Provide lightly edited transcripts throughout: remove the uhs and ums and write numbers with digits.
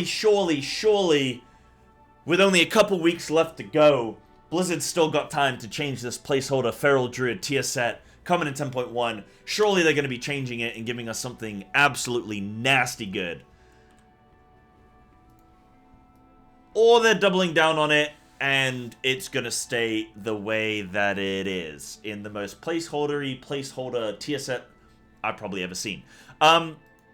surely, with only a couple weeks left to go, Blizzard's still got time to change this placeholder Feral Druid tier set coming in 10.1. Surely they're going to be changing it and giving us something absolutely nasty good. Or they're doubling down on it, and it's going to stay the way that it is. In the most placeholder tier set I've probably ever seen.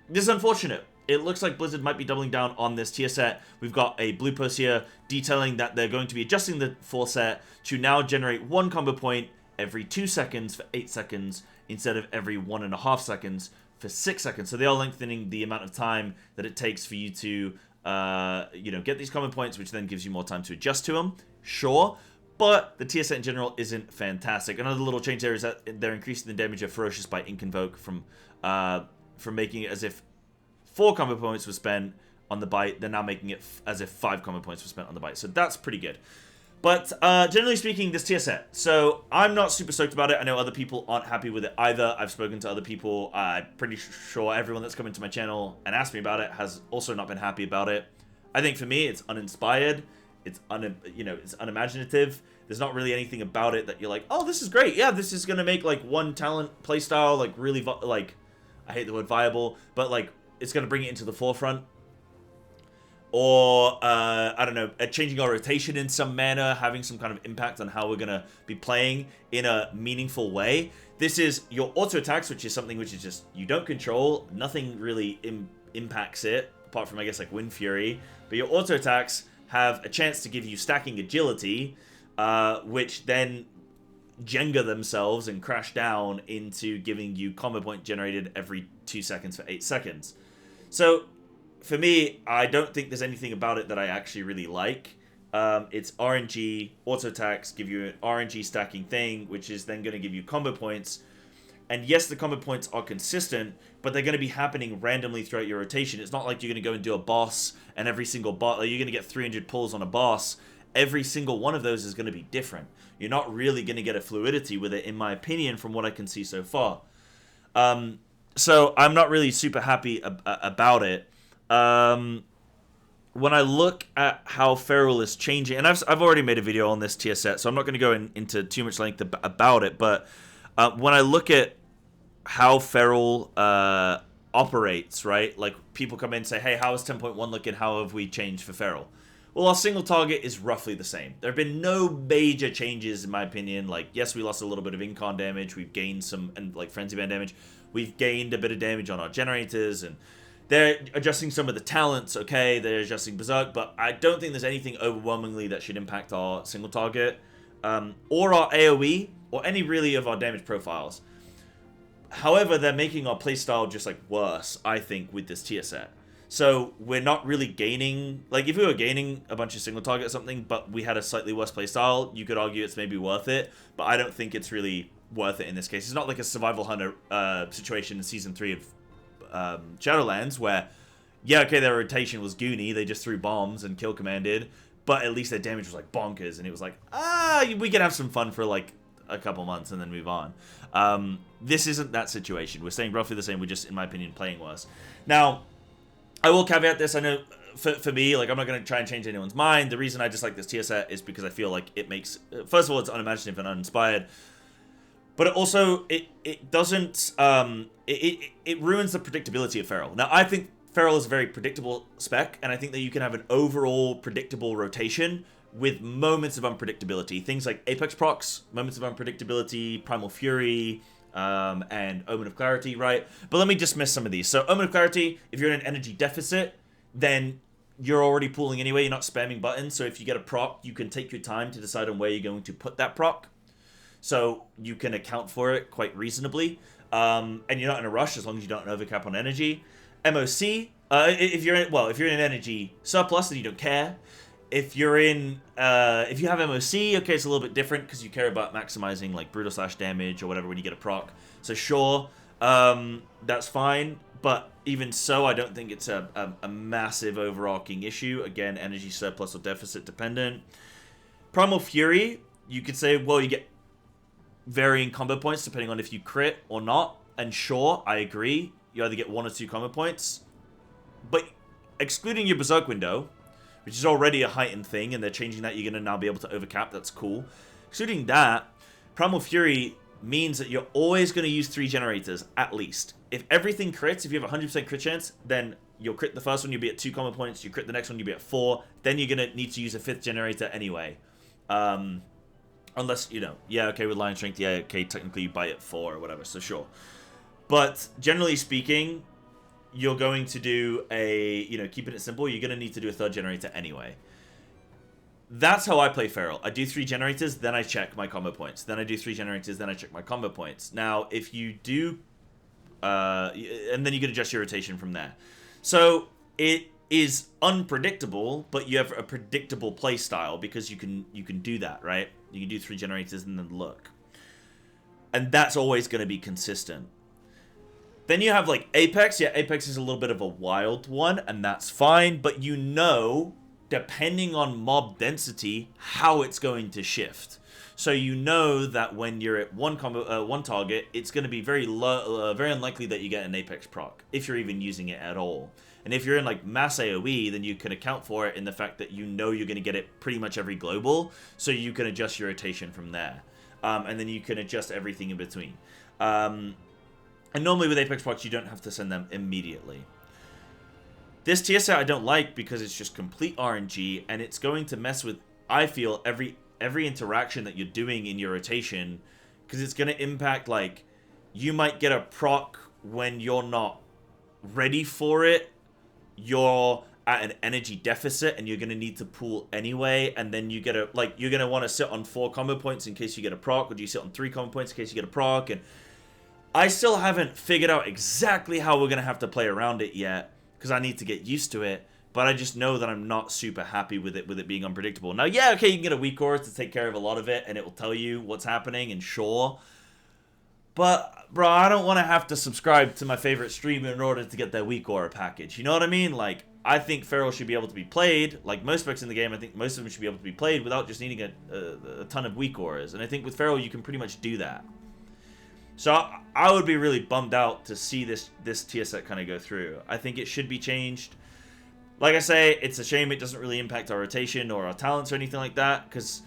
This is unfortunate. It looks like Blizzard might be doubling down on this tier set. We've got a blue post here detailing that they're going to be adjusting the full set to now generate 1 combo point every 2 seconds for 8 seconds instead of every 1.5 seconds for 6 seconds. So they are lengthening the amount of time that it takes for you to get these common points, which then gives you more time to adjust to them. Sure, but the tier set in general isn't fantastic. Another little change there is that they're increasing the damage of Ferocious by Ink Invoke from making it as if 4 combo points were spent on the bite. They're now making it as if 5 combo points were spent on the bite. So that's pretty good. But generally speaking, this tier set. So I'm not super stoked about it. I know other people aren't happy with it either. I've spoken to other people. I'm pretty sure everyone that's come into my channel and asked me about it has also not been happy about it. I think for me, it's uninspired. It's it's unimaginative. There's not really anything about it that you're like, oh, this is great. Yeah, this is gonna make like one talent playstyle like really I hate the word viable, but like it's gonna bring it into the forefront. Or, I don't know, changing our rotation in some manner, having some kind of impact on how we're going to be playing in a meaningful way. This is your auto attacks, which is something which is just, you don't control. Nothing really impacts it, apart from, I guess, like Wind Fury. But your auto attacks have a chance to give you stacking agility, which then Jenga themselves and crash down into giving you combo point generated every 2 seconds for 8 seconds. So, for me, I don't think there's anything about it that I actually really like. It's RNG, auto attacks give you an RNG stacking thing, which is then going to give you combo points. And yes, the combo points are consistent, but they're going to be happening randomly throughout your rotation. It's not like you're going to go and do a boss, and every single boss, like you're going to get 300 pulls on a boss. Every single one of those is going to be different. You're not really going to get a fluidity with it, in my opinion, from what I can see so far. So I'm not really super happy about it. When I look at how Feral is changing, and I've already made a video on this tier set, so I'm not going to go into too much length about it, but when I look at how Feral operates, right, like people come in and say, hey, how is 10.1 looking, how have we changed for Feral? Well, our single target is roughly the same. There have been no major changes, in my opinion. Like, yes, we lost a little bit of incon damage, we've gained some, and like Frenzy Band damage, we've gained a bit of damage on our generators, and they're adjusting some of the talents, okay, they're adjusting Berserk, but I don't think there's anything overwhelmingly that should impact our single target, or our AoE, or any really of our damage profiles. However, they're making our playstyle just like worse, I think, with this tier set. So we're not really gaining, like if we were gaining a bunch of single target or something, but we had a slightly worse playstyle, you could argue it's maybe worth it, but I don't think it's really worth it in this case. It's not like a survival hunter situation in Season 3 of Shadowlands, where, yeah, okay, their rotation was goony, they just threw bombs and kill commanded, but at least their damage was like bonkers, and it was like, we can have some fun for like a couple months and then move on. This isn't that situation. We're staying roughly the same, we're just, in my opinion, playing worse. Now, I will caveat this, I know, for me, like, I'm not going to try and change anyone's mind. The reason I dislike this tier set is because I feel like it makes, first of all, it's unimaginative and uninspired, but it also, it doesn't, it ruins the predictability of Feral. Now, I think Feral is a very predictable spec, and I think that you can have an overall predictable rotation with moments of unpredictability. Things like Apex procs, moments of unpredictability, Primal Fury, and Omen of Clarity, right? But let me dismiss some of these. So, Omen of Clarity, if you're in an energy deficit, then you're already pooling anyway, you're not spamming buttons, so if you get a proc, you can take your time to decide on where you're going to put that proc. So you can account for it quite reasonably, and you're not in a rush as long as you don't overcap on energy. MOC, if you're in an energy surplus, then you don't care. If you're in, if you have MOC, okay, it's a little bit different because you care about maximizing like brutal slash damage or whatever when you get a proc. So sure, that's fine, but even so, I don't think it's a massive overarching issue. Again, energy surplus or deficit dependent. Primal Fury, you could say, well, you get varying combo points depending on if you crit or not, and sure, I agree, you either get 1 or 2 combo points, but excluding your Berserk window, which is already a heightened thing, and they're changing that, you're going to now be able to overcap, that's cool. Excluding that, Primal Fury means that you're always going to use 3 generators, at least. If everything crits, if you have a 100% crit chance, then you'll crit the first one, you'll be at 2 combo points, you crit the next one, you'll be at 4, then you're going to need to use a 5th generator anyway. Unless, you know, yeah, okay, with Lion Strength, yeah, okay, technically you buy it 4 or whatever, so sure. But, generally speaking, you're going to do a, you know, keeping it simple, you're going to need to do a 3rd generator anyway. That's how I play Feral. I do 3 generators, then I check my combo points. Then I do 3 generators, then I check my combo points. Now, if you do... and then you can adjust your rotation from there. So, it is unpredictable, but you have a predictable play style because you can do that, right? You can do 3 generators and then look. And that's always going to be consistent. Then you have, like, Apex. Yeah, Apex is a little bit of a wild one, and that's fine. But you know, depending on mob density, how it's going to shift. So you know that when you're at one target, it's going to be very unlikely that you get an Apex proc, if you're even using it at all. And if you're in, like, mass AoE, then you can account for it in the fact that you know you're going to get it pretty much every global, so you can adjust your rotation from there. And then you can adjust everything in between. And normally with Apex procs, you don't have to send them immediately. This tier set I don't like because it's just complete RNG, and it's going to mess with, I feel, every interaction that you're doing in your rotation, because it's going to impact, like, you might get a proc when you're not ready for it, you're at an energy deficit, and you're going to need to pull anyway, and then you get a, like, you're going to want to sit on 4 combo points in case you get a proc, or do you sit on 3 combo points in case you get a proc, and I still haven't figured out exactly how we're going to have to play around it yet, because I need to get used to it, but I just know that I'm not super happy with it being unpredictable. Now, yeah, okay, you can get a weak aura to take care of a lot of it, and it will tell you what's happening, and sure. But, bro, I don't want to have to subscribe to my favorite streamer in order to get their weak aura package. You know what I mean? Like, I think Feral should be able to be played, like most specs in the game, I think most of them should be able to be played without just needing a ton of weak auras. And I think with Feral, you can pretty much do that. So I would be really bummed out to see this tier set kind of go through. I think it should be changed. Like I say, it's a shame it doesn't really impact our rotation or our talents or anything like that, because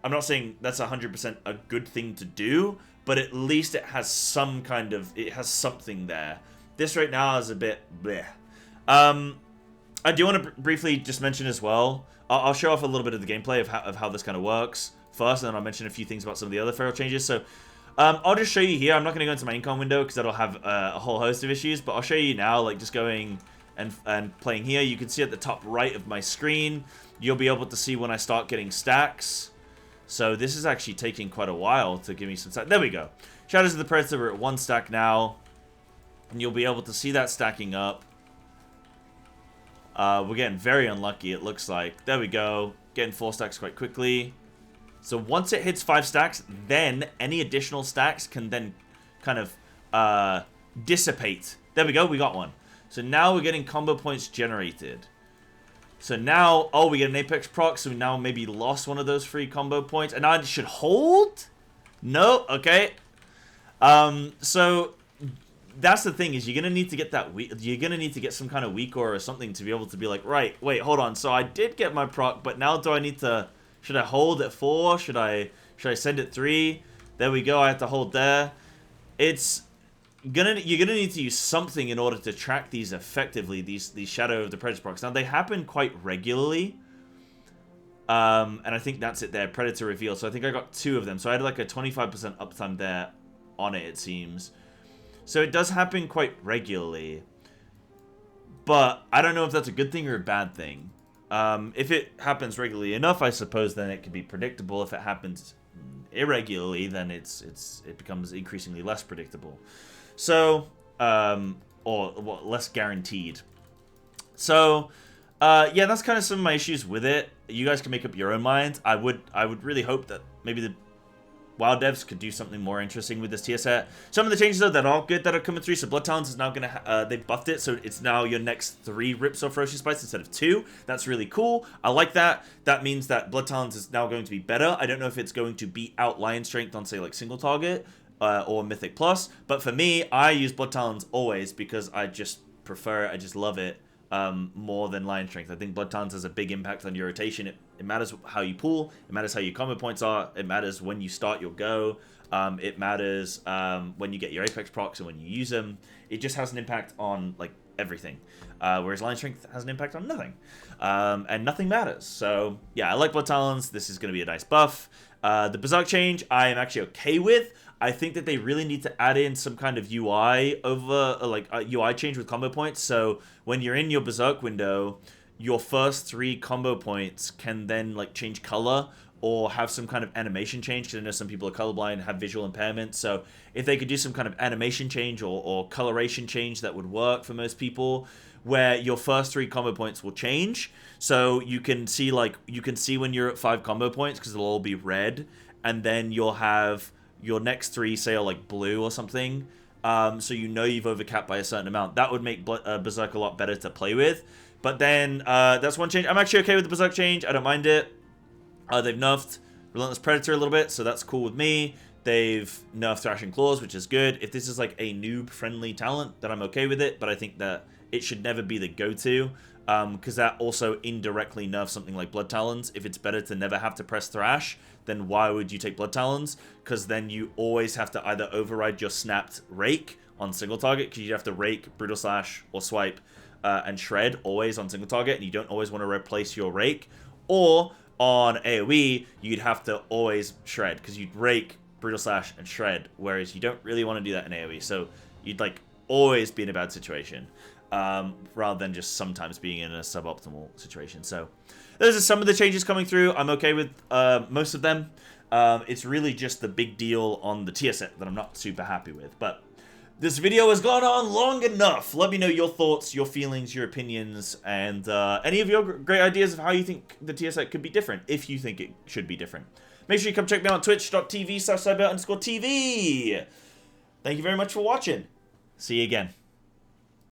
I'm not saying that's 100% a good thing to do, but at least it has some kind of, it has something there. This right now is a bit bleh. I do want to briefly just mention as well, I'll show off a little bit of the gameplay of how this kind of works first, and then I'll mention a few things about some of the other Feral changes. So I'll just show you here. I'm not going to go into my income window because that'll have a whole host of issues, but I'll show you now, like just going and playing here. You can see at the top right of my screen, you'll be able to see when I start getting stacks. So this is actually taking quite a while to give me some stacks. There we go. Shadows of the Predator, we're at 1 stack now, and you'll be able to see that stacking up. We're getting very unlucky, it looks like. There we go. Getting 4 stacks quite quickly. So once it hits 5 stacks, then any additional stacks can then kind of dissipate. There we go, we got one. So now we're getting combo points generated. So now, oh, we get an Apex proc, so we now maybe lost one of those free combo points. And now I should hold? No, okay. So that's the thing, is you're gonna need to get that you're gonna need to get some kind of weak aura or something to be able to be like, right, wait, hold on. So I did get my proc, but now do I need to, should I hold at 4? Should I send it 3? There we go, I have to hold there. You're gonna need to use something in order to track these effectively, these Shadow of the Predator procs. Now they happen quite regularly. And I think that's it there, Predator reveal. So I think I got 2 of them. So I had like a 25% uptime there on it seems. So it does happen quite regularly. But I don't know if that's a good thing or a bad thing. If it happens regularly enough, I suppose then it can be predictable. If it happens irregularly, then it becomes increasingly less predictable. So, or well, less guaranteed. So, yeah, that's kind of some of my issues with it. You guys can make up your own minds. I would really hope that maybe the WoW devs could do something more interesting with this tier set. Some of the changes, though, that are good that are coming through. So Bloodtalons is now going to, they buffed it, so it's now your next 3 rips of Ferocious Bites instead of 2. That's really cool. I like that. That means that Bloodtalons is now going to be better. I don't know if it's going to beat out Lion Strength on, say, like, single target or Mythic Plus. But for me, I use Bloodtalons always because I just prefer it. I just love it. more than line strength. I think Bloodtalons has a big impact on your rotation. It matters how you pull. It matters how your combo points are. It matters when you start your go. It matters when you get your Apex procs and when you use them. It just has an impact on like everything. Whereas line strength has an impact on nothing. And nothing matters. So yeah, I like Bloodtalons. This is going to be a nice buff. The Berserk change, I am actually okay with. I think that they really need to add in some kind of UI over, like a UI change with combo points. So when you're in your Berserk window, your first 3 combo points can then like change color or have some kind of animation change, because I know some people are colorblind and have visual impairment. So if they could do some kind of animation change or coloration change, that would work for most people, where your first 3 combo points will change. So you can see when you're at 5 combo points, because they'll all be red, and then you'll have your next 3 say are like blue or something. So you know you've overcapped by a certain amount. That would make Berserk a lot better to play with. But then that's one change. I'm actually okay with the Berserk change. I don't mind it. They've nerfed Relentless Predator a little bit, so that's cool with me. They've nerfed Thrashing Claws, which is good. If this is like a noob-friendly talent, then I'm okay with it. But I think that it should never be the go-to, because that also indirectly nerfs something like Bloodtalons. If it's better to never have to press Thrash, then why would you take Bloodtalons? Because then you always have to either override your snapped Rake on single target, because you have to Rake, Brutal Slash, or Swipe, and Shred always on single target, and you don't always want to replace your Rake. Or on AoE, you'd have to always Shred, because you'd Rake, Brutal Slash, and Shred, whereas you don't really want to do that in AoE. So you'd like always be in a bad situation, rather than just sometimes being in a suboptimal situation. So those are some of the changes coming through. I'm okay with most of them. It's really just the big deal on the tier set that I'm not super happy with. But this video has gone on long enough. Let me know your thoughts, your feelings, your opinions, and any of your great ideas of how you think the tier set could be different, if you think it should be different. Make sure you come check me out on twitch.tv/Psybear_TV. Thank you very much for watching. See you again.